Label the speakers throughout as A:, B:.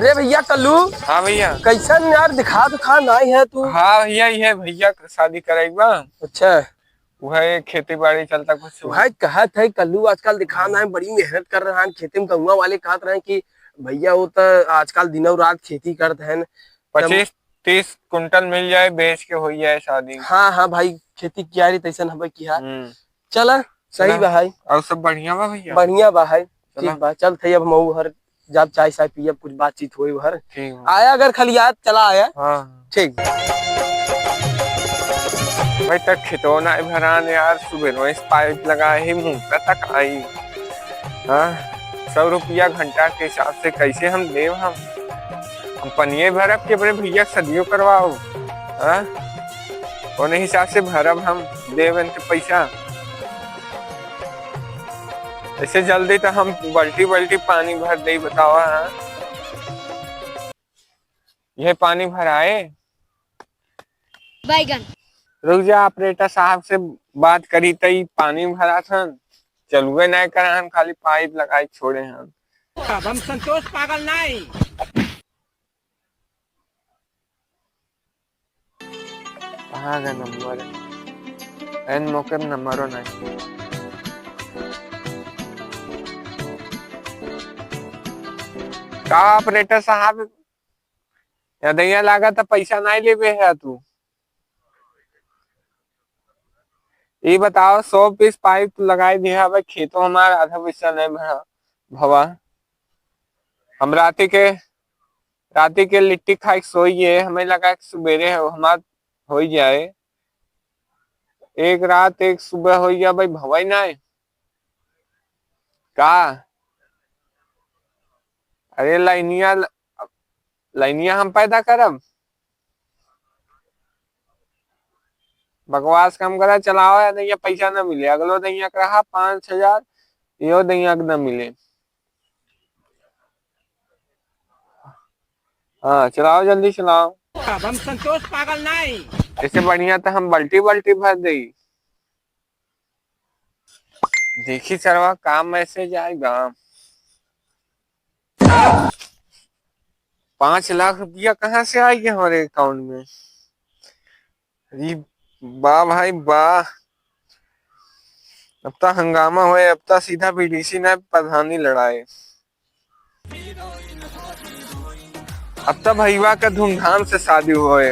A: अरे भैया कल्लू।
B: हाँ भैया।
A: कैसन यार दिखा दुखा नहीं है तू।
B: हाँ भैया ये भैया शादी करेगा।
A: अच्छा
B: वह खेती बाड़ी चलता कुछ।
A: भाई कहत है कल्लू आजकल दिखाना है बड़ी मेहनत कर रहा है खेते में। गौवा वाले कहत रहे कि भैया वो तो आजकल दिनों रात खेती करते हैं।
B: 25-30 कुंटल मिल जाए बेच के हो जाए शादी।
A: हाँ हाँ भाई खेती किया रही तैसन हमें किया। चला सही बा भाई।
B: और सब बढ़िया बा भैया।
A: बढ़िया बा भाई। ठीक बा चल थे अब मऊ हर जब चाय साय पियब कुछ बातचीत हुई हर। आया अगर खलियात चला आया।
B: हाँ ठीक
A: ठीक
B: भाई तक खितौना भरान यार सुबह पाइप लगा ही मुंह तक आई। हाँ 100 रुपया घंटा के हिसाब से कैसे हम देव हम पनिये भरब के बड़े भैया सदियों करवाओ। हाँ उन्हें हिसाब से भरब हम देव इनके पैसा। ऐसे जल्दी तो हम बल्टी बल्टी पानी भर दे बताओ। हाँ यह पानी भराए
C: बैगन।
B: रुक जा ऑपरेटर साहब से बात करी तई पानी भरा था चलुए नहीं करा हम खाली पाइप लगाई छोड़े हम संतोष पागल नहीं। कहाँ का नंबर है एन मौके में नंबरों नहीं। का ऑपरेटर साहब यदि लागा तो पैसा नहीं लेबे है तू। ये बताओ 100 पीस पाइप लगाई दिया भाई खेतों हमारा आधा पैसा नहीं भरा भवा। हम राती के लिट्टी खाई सोइए हमें लगा सुबेरे हमार हो जाए। एक रात एक सुबह हो गया भाई भवाई ना का। अरे लाइनिया हम पैदा करब बकवास कम करा चलाओ या दैया पैसा न मिले अगलो दैया कहा 5,000 यो दैया न मिले। हाँ चलाओ जल्दी चलाओ। हम संतोष पागल नहीं। इससे बढ़िया तो हम बल्टी बल्टी भर दे। देखी सरवा काम मैसेज आएगा 5 लाख रुपया कहाँ से आएगी हमारे अकाउंट में। अरे वाह भाई वाह। अब तो हंगामा हुए अब तो सीधा बीडीसी ने प्रधानी लड़ाए। अब तो भैया का धूमधाम से शादी हुए।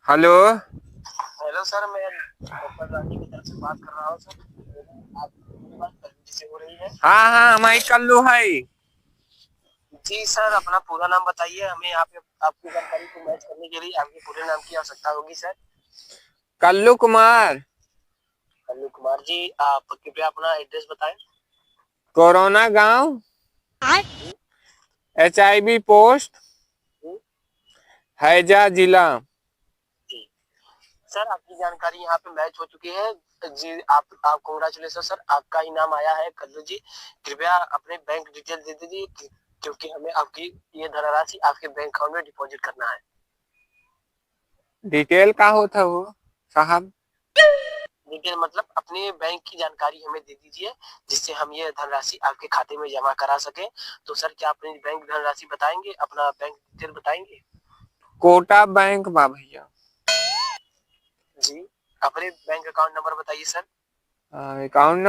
B: हेलो
A: हेलो सर मैं रानी की तरफ से बात कर रहा हूँ सर। आपकी बात कल्लू से हो रही है।
B: हाँ हाँ हमारी कल्लू है
A: जी सर अपना पूरा नाम बताइए हमें यहाँ पे आपकी जानकारी को मैच करने के लिए आपके पूरे नाम की आवश्यकता होगी सर।
B: कल्लू कुमार।
A: कल्लू कुमार जी आप कृपया अपना एड्रेस बताएं।
B: कोरोना गांव HIV पोस्ट हैजा जिला।
A: सर आपकी जानकारी यहाँ पे मैच हो चुकी है जी। आप कांग्रेचुलेशन सर आपका इनाम आया है। कल्लू जी कृपया अपने बैंक डिटेल दे दीजिए क्योंकि हमें आपकी ये धनराशि आपके बैंक अकाउंट में डिपॉजिट करना है।
B: डिटेल का होता वो साहब।
A: डिटेल मतलब अपने बैंक की जानकारी हमें दे दीजिए जिससे हम ये धनराशि आपके खाते में जमा करा सके। तो सर क्या अपनी बैंक धनराशि बताएंगे अपना बैंक डिटेल बताएंगे।
B: कोटा बैंक बा भैया
A: जी अपने बैंक अकाउंट नंबर बताइए सर।
B: अकाउंट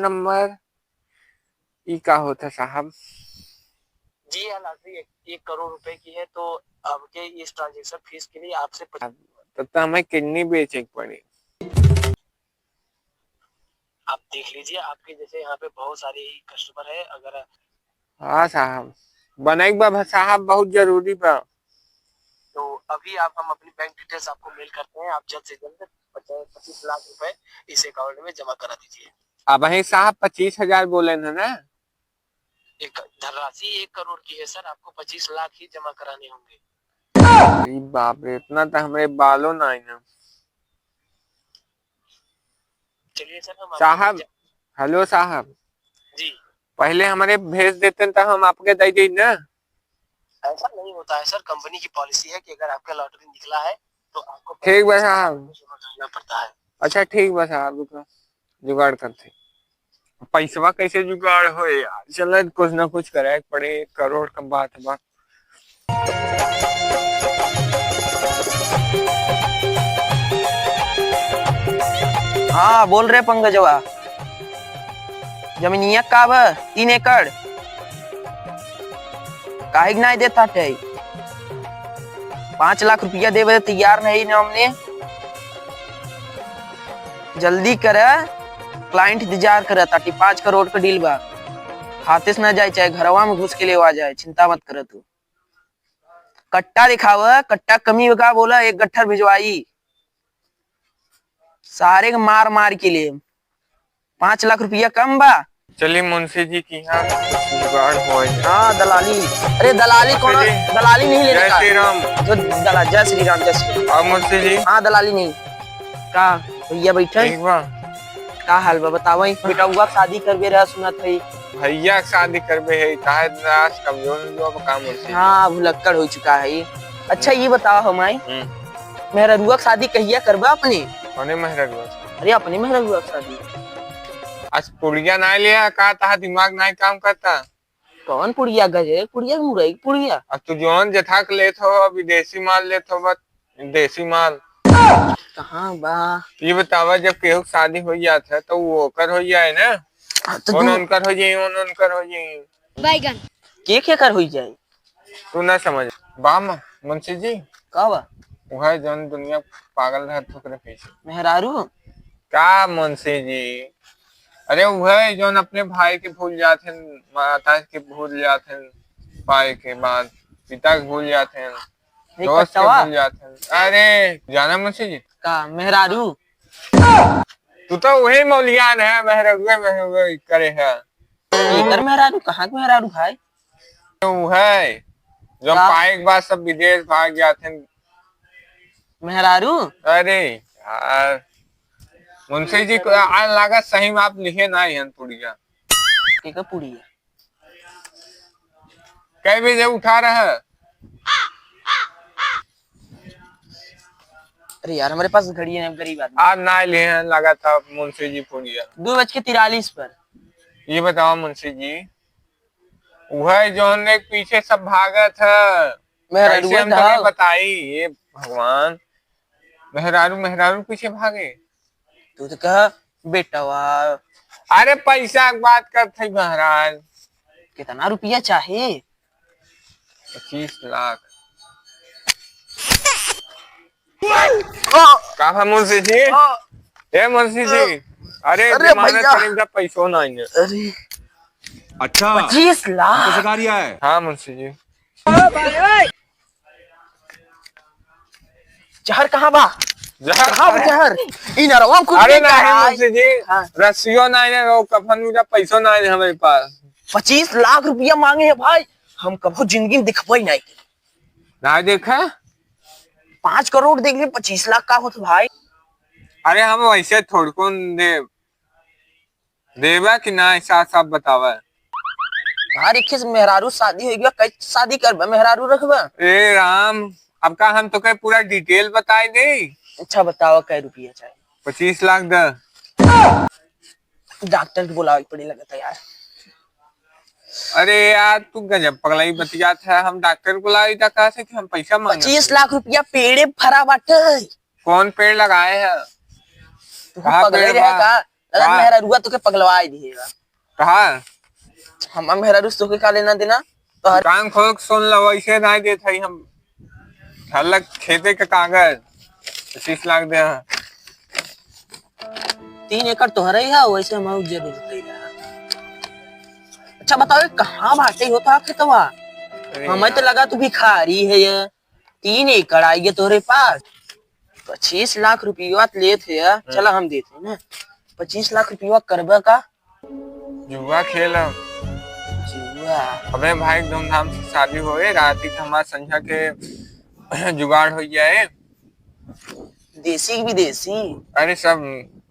B: नंबर ई का होता साहब।
A: जी लॉटरी 1 करोड़ रुपए की है तो आपके इस ट्रांजेक्शन फीस के लिए आपसे
B: तब तो हमें किडनी बेचे पड़ी।
A: आप देख लीजिए आपके जैसे यहाँ पे बहुत सारे कस्टमर है अगर। हाँ
B: साहब बनेगा साहब बहुत जरूरी बा।
A: तो अभी हम अपनी बैंक डिटेल्स आपको मेल करते हैं। आप जल्द से जल्द 25 लाख रुपए इस अकाउंट में जमा करा दीजिए।
B: अब वही साहब 25,000 बोले है ना।
A: एक धनराशि 1 करोड़ की है सर आपको 25 लाख ही जमा कराने होंगे।
B: बाप रे इतना तो हमारे बालों ना आई ना।
A: चलिए सर हम
B: साहब हेलो साहब
A: जी
B: पहले हमारे भेज देते तो हम आपके दे दी ना।
A: ऐसा नहीं होता है सर कंपनी की पॉलिसी है कि अगर आपका लॉटरी निकला है तो आपको
B: ठीक है साहब
A: जमा करना पड़ता है।
B: अच्छा ठीक बस आप जुगाड़ करते। पैसवा कैसे जुगाड़ हो यार, चल कुछ ना कुछ करे पड़े, 1 करोड़ का बात बा।
C: हाँ बोल रहे पंकजवा, जमीनिया का बा 3 एकड़ काहे नहीं देता थे? 5 लाख रुपया देवे तैयार नहीं ना हमने। जल्दी कर, क्लाइंट इंतजार करे ताकि 5 करोड़ का डील बा, हाथे से न जाए, चाहे घरवा में घुस के ले आ जाए, चिंता मत कर तू। कट्टा दिखाव, कट्टा कमी होगा बोला, 1 गट्ठर भिजवाई, सारे के मार मार के लिए 5 लाख रुपया कम बा।
B: चलिए मुंशी जी की यहाँ जुगाड़ हो।
C: हाँ दलाली, अरे दलाली कौन, दलाली नहीं लेने का,
B: जय श्री राम।
C: जो दलाल, जय श्री राम, जय श्री राम।
B: और मुंशी जी
C: हाँ दलाली नहीं का भैया बैठे,
B: ठीक बा।
C: का हाल बा बताओ? बेटा हुआ शादी करबे रहा सुनत है।
B: भैया शादी करबे है, काहे नाश कमजोर लोग काम मुंशी।
C: हाँ भुलक्कड़ हो चुका है। अच्छा ये बताओ हमारी मेहरुआ शादी कहिया करबा अपने?
B: होने मेहरा।
C: अरे अपने मेहरुआ शादी
B: आज पुड़िया ना लिया का, ता दिमाग नहीं काम करता।
C: कौन पुड़िया गजे, पुड़िया मुरई पुड़िया।
B: अब तू जोन जथाक लेत हो, विदेशी माल लेत हो, बस देसी माल
C: कहाँ बा?
B: ये बतावा, जब केहू शादी हो जात है तो वो कर हो जाए ना,
C: तो
B: उनकर हो जाए, उनकर हो जाए
C: बैगन के कर हो जाए,
B: तू ना समझ बा मुंशी जी।
C: का बा?
B: वह जोन दुनिया पागल रह ठुकरे पीछे
C: मेहरारू
B: का मुंशी जी। अरे वह जोन अपने भाई के भूल जाते, माता के भूल जाते, पाए के बाद पिता के भूल जाते, दोस्त के भूल जाते। अरे जाना मुंशी जी
C: का मेहरारू,
B: तू तो वही मौलियान है, मेहरुए करे है।
C: इधर मेहरारू कहाँ के मेहरारू भाई?
B: वो है जो पाए के बाद सब विदेश भाग जाते
C: मेहरारू।
B: अरे यार मुंशी जी को आज लागत सही में आप लिखे ना ही पुड़िया
C: के पुड़िया
B: कई बजे उठा रहा है?
C: अरे यार हमारे पास घड़ी है, गरीब आदमी।
B: आज ना लिए हैं लगा था मुंशी जी पुड़िया
C: 2:43 पर।
B: ये बताओ मुंशी जी, वह जो पीछे सब भागत है, कैसे हम तुम्हें बताई? ये भगवान, मेहरारू मेहरारू पीछे भागे।
C: तू तो कह बेटवा।
B: अरे पैसा की बात करते महाराज।
C: कितना रुपया चाहे?
B: 25 लाख। कहा मुंशी जी? ए मुंशी जी, अरे भैया पैसों नहीं है।
C: अरे
D: अच्छा
C: 25 लाख
D: सरकारिया है।
B: हाँ मुंशी जी।
C: जहर कहाँ बा? जहर इन अरवा को।
B: अरे नहीं मुंशी जी, रस्सियों नहीं है, वो कफन में पैसों नहीं है हमारे पास।
C: 25 लाख रुपया मांगे है भाई, हम कभी जिंदगी में दिखबई नहीं।
B: ना देखा
C: 5 करोड़ देख ले, 25 लाख का होता भाई?
B: अरे हम वैसे थोड़ को देवा कि ना, साथ साथ बतावा।
C: हर एक मेहरारू शादी हो गया, कई शादी कर मेहरारू रखबा?
B: ए राम, अब का हम तो कहीं पूरा डिटेल बताई दे।
C: अच्छा बताओ कै रुपया चाहिए?
B: 25 लाख द।
C: डॉक्टर को बुलावे पड़े लगता यार।
B: अरे यार तू गजब पगलाई बतियात है, हम डॉक्टर को लाई था कहा से कि हम पैसा मांगे।
C: 25 लाख रुपया पेड़े भरा बाटे।
B: कौन पेड़ लगाए है?
C: कहाँ पेड़ रहेगा? मेहरारूआ तो के पगलवाई दिएगा।
B: कहा
C: हम मेहरारू तो के का लेना देना? तो
B: कान खोल सुन लो, वैसे नहीं देते हम अलग खेते के कागज 25 लाख दे।
C: 3 एकड़ तो हर है, वैसे हम जरूर दे। अच्छा बताओ कहाँ बाटे होता खेतवा? हमें तो लगा तू भिखारी है ये। 3 एकड़ आई तोरे पास, 25 लाख रुपया लेते है। चला हम देते ना 25 लाख रुपया करबा का?
B: जुआ खेल।
C: जुआ?
B: हमें भाई धूमधाम से शादी हो रात ही हमारा संख्या के जुगाड़ हो जाए।
C: देसी विदेशी?
B: अरे सब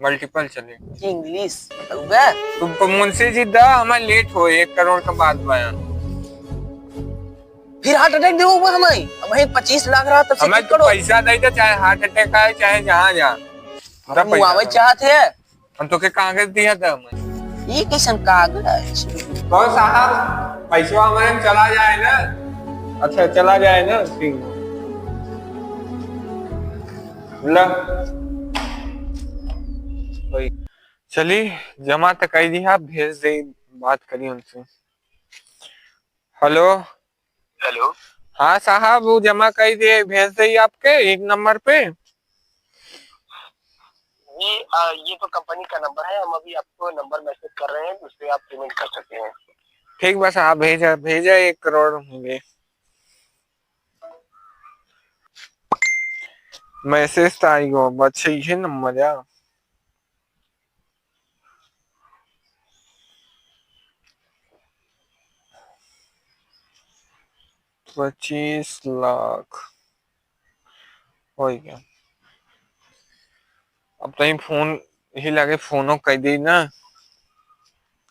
B: मल्टीपल चले।
C: इंग्लिश बताऊंगा?
B: तुम मुंशी जी दा हमें लेट हो 1 करोड़ का बात बयान।
C: फिर हार्ट अटैक दे हमें 25 लाख रहा तब
B: हमें तो पैसा दे दे, चाहे हार्ट अटैक आए चाहे जहाँ जा। तब पैसा
C: मुआवज
B: दो।
C: चाहते है
B: हम तो के कागज दिया था हमें।
C: ये कैसन कागज
B: तो साहब पैसा हमारे चला जाए ना। अच्छा चला जाए ना ठीक है। चलिए जमा तो कर दिया, आप भेज दे, बात करिए उनसे। Hello
A: hello.
B: हाँ साहब वो जमा कर दिए, भेज दिए आपके एक नंबर पे।
A: ये तो कंपनी का नंबर है, हम अभी आपको नंबर मैसेज कर रहे हैं, उस पर आप पेमेंट कर सकते हैं।
B: ठीक बस आप भेजा भेजा 1 करोड़ होंगे। मैसेज तो आई हो बस ये नंबर है। 25 लाख हो गया। अब तो ही फोन ही लगे, फोनो कर दी ना,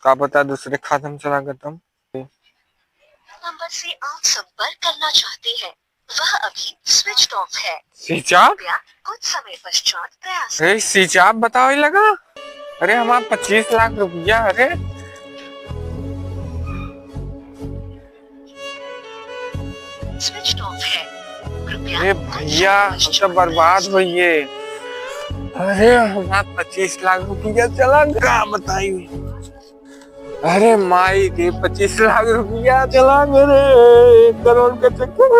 B: का पता दूसरे खाते में चला गया तुम।
D: नंबर से आप संपर्क करना चाहते हैं वह अभी स्विच ऑफ है।
B: Switch off?
D: कृपया कुछ समय पश्चात प्रयास
B: अरे स्विच ऑफ बताओ ही लगा। अरे हमारा 25 लाख रुपया। अरे
D: स्विच ऑफ है। कृपया
B: अरे भैया हम तो बर्बाद हुई। अरे हमारा 25 लाख रुपया चला गया बताइए। अरे माई के 25 लाख रुपया चला मेरे 1 करोड़ का चक्कर।